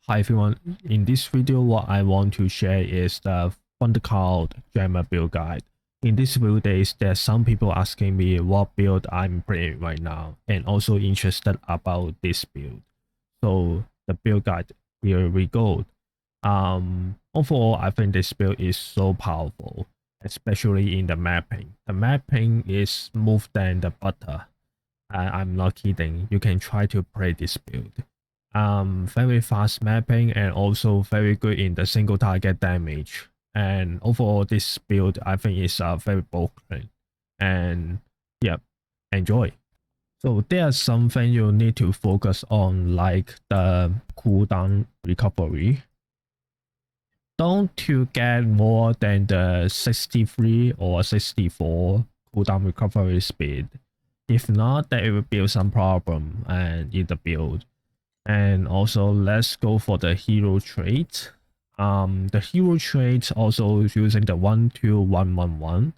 Hi everyone, in this video what I want to share is the Thundercloud Gemma build guide. In this few days, there's some people asking me what build I'm playing right now and also interested about this build. So the build guide, here we go. Overall, I think this build is so powerful, especially in the mapping. The mapping is smooth than the butter. I'm not kidding, you can try to play this build. Very fast mapping and also very good in the single target damage. And overall, this build I think is very broken. And yeah, enjoy. So there's something you need to focus on, like the cooldown recovery. Don't you get more than the 63 or 64 cooldown recovery speed. If not, that it will be some problem and in the build. And also let's go for the hero trait. The hero trait also using the 12111,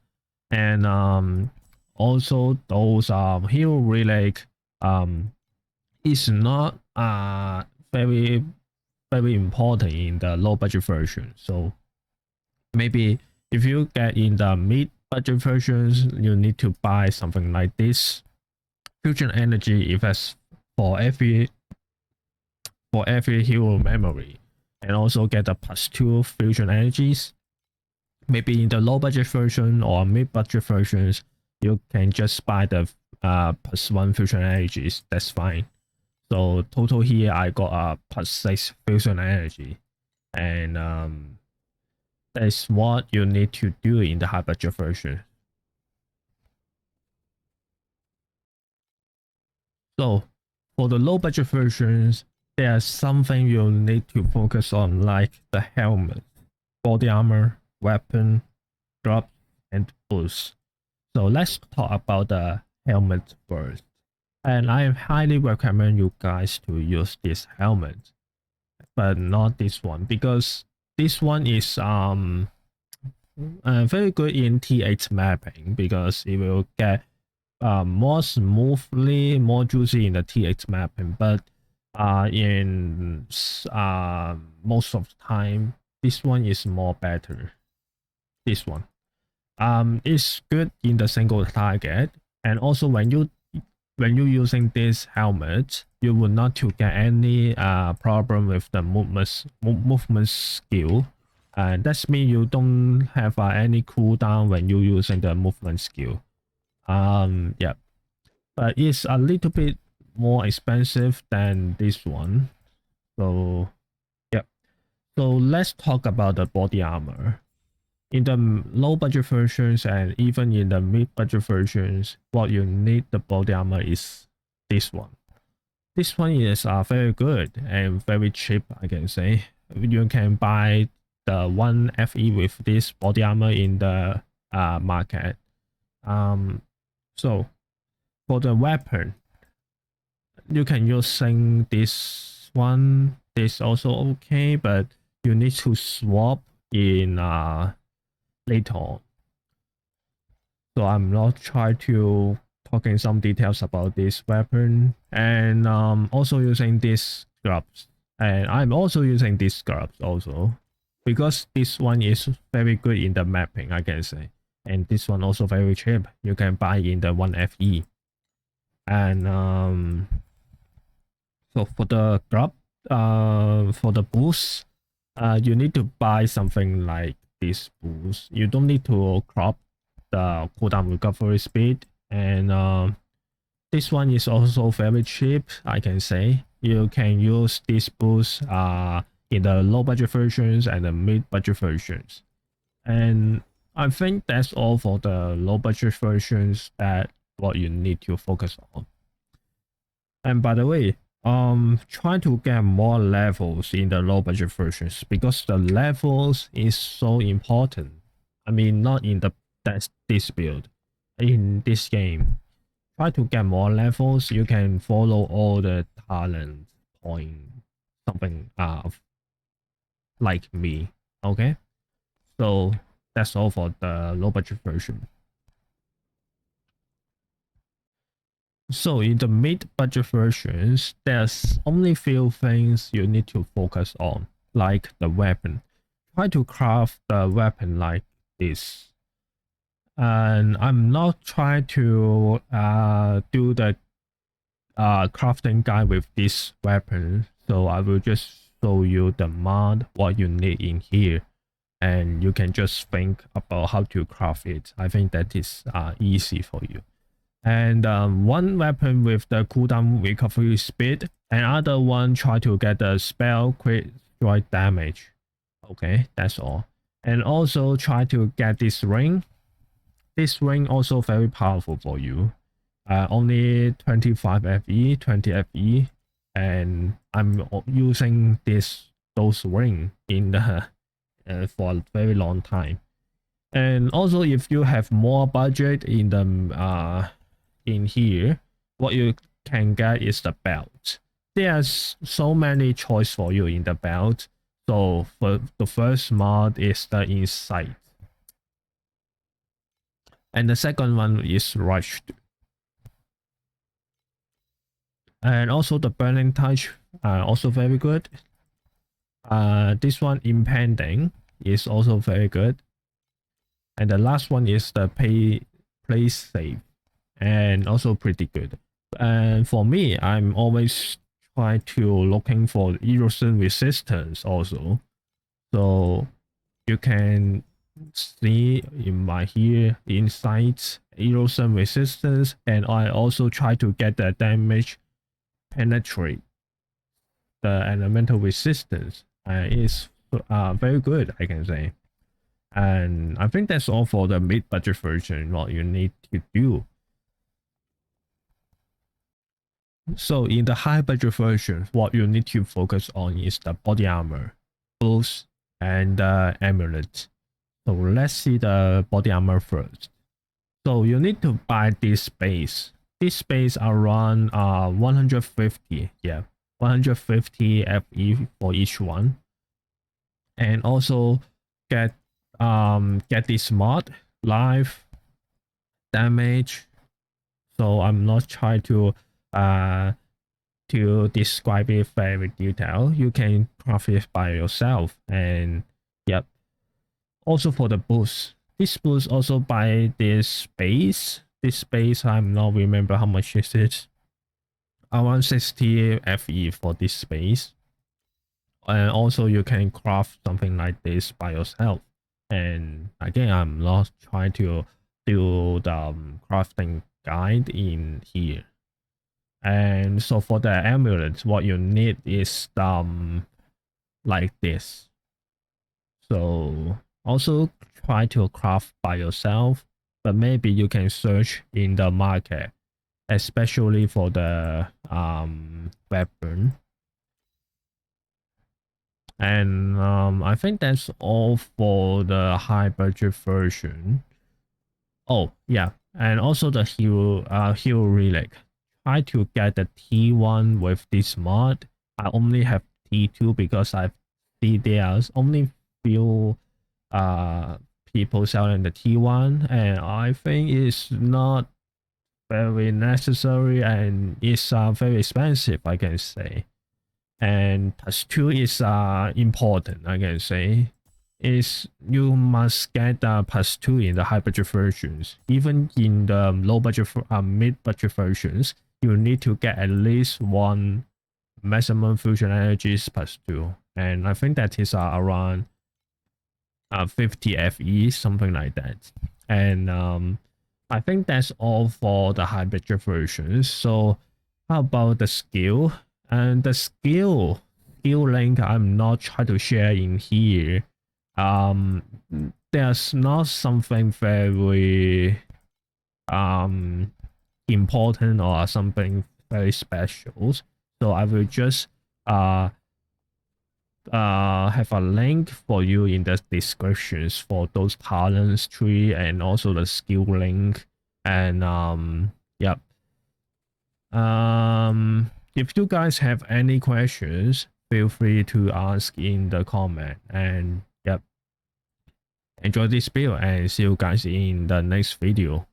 and also those hero relic is not very important in the low budget version. So maybe if you get in the mid budget versions, you need to buy something like this. Fusion energy effects for every hero memory, and also get the +2 fusion energies. Maybe in the low budget version or mid budget versions, you can just buy the +1 fusion energies. That's fine. So total here I got a +6 fusion energy, and that's what you need to do in the high budget version. So for the low budget versions, there's something you'll need to focus on, like the helmet, body armor, weapon, drop, and boost. So let's talk about the helmet first. And I highly recommend you guys to use this helmet, but not this one, because this one is very good in T8 mapping, because it will get more smoothly, more juicy in the T8 mapping, but in most of the time, this one is more better. This one is good in the single target, and also when you using this helmet, you will not to get any problem with the movement skill, and that's mean you don't have any cooldown when you using the movement skill. Yeah, but it's a little bit more expensive than this one. So yeah, so let's talk about the body armor. In the low budget versions and even in the mid budget versions, what you need the body armor is this one. This one is very good and very cheap, I can say. You can buy the 1 FE with this body armor in the market. So for the weapon, you can using this one. This also okay, but you need to swap in later on. So I'm not trying to talking some details about this weapon, and also using this scrubs, and I'm also using this scrubs also, because this one is very good in the mapping, I can say, and this one also very cheap. You can buy in the 1 FE. And so for the grab, for the boost, you need to buy something like this boost. You don't need to crop the cooldown recovery speed, and this one is also very cheap, I can say. You can use this boost in the low budget versions and the mid budget versions. And I think that's all for the low budget versions, that what you need to focus on. And by the way, trying to get more levels in the low budget versions, because the levels is so important. I mean, not in this build, in this game. Try to get more levels. You can follow all the talent point, something like me. Okay, so that's all for the low budget version. So in the mid-budget versions, there's only few things you need to focus on, like the weapon. Try to craft the weapon like this. And I'm not trying to do the crafting guide with this weapon, so I will just show you the mod, what you need in here, and you can just think about how to craft it. I think that is easy for you. And one weapon with the cooldown recovery speed, and other one try to get the spell crit strike damage. Okay, that's all. And also try to get this ring. This ring also very powerful for you. Only 25 FE, 20 FE, and I'm using those ring in the for a very long time. And also, if you have more budget in the in here, what you can get is the belt. There's so many choice for you in the belt. So for the first mod is the insight, and the second one is rushed. And also the burning touch also very good. This one impending is also very good. And the last one is the play safe, and also pretty good. And for me, I'm always trying to looking for erosion resistance also. So you can see in my here insights erosion resistance, and I also try to get the damage penetrate. The elemental resistance is very good, I can say. And I think that's all for the mid-budget version, what you need to do. So in the high-budget version, what you need to focus on is the body armor, boots, and the amulet. So let's see the body armor first. So you need to buy this base. This base around 150, yeah, 150 FE for each one. And also get this mod life damage. So I'm not trying to describe it very detailed. You can craft it by yourself. And yep. Also for the boost, this boost also by this base. This base, I'm not remember how much is it. Around 60 FE for this space. And also you can craft something like this by yourself. And again, I'm not trying to do the crafting guide in here. And so for the amulet, what you need is like this. So also try to craft by yourself, but maybe you can search in the market, especially for the weapon. And I think that's all for the high budget version. Oh yeah, and also the hero relic. Try to get the T1 with this mod. I only have T2 because I see there's only few people selling the T1, and I think it's not very necessary, and it's very expensive, I can say. And +2 is important, I can say. Is you must get +2 in the high budget versions. Even in the low budget mid budget versions, you need to get at least one maximum fusion energies +2, and I think that is around 50 FE, something like that. And I think that's all for the high budget versions. So how about the skill? And the skill link, I'm not trying to share in here. There's not something very important or something very special. So I will just have a link for you in the descriptions for those talents tree and also the skill link. And yep. If you guys have any questions, feel free to ask in the comment. And yep, enjoy this video and see you guys in the next video.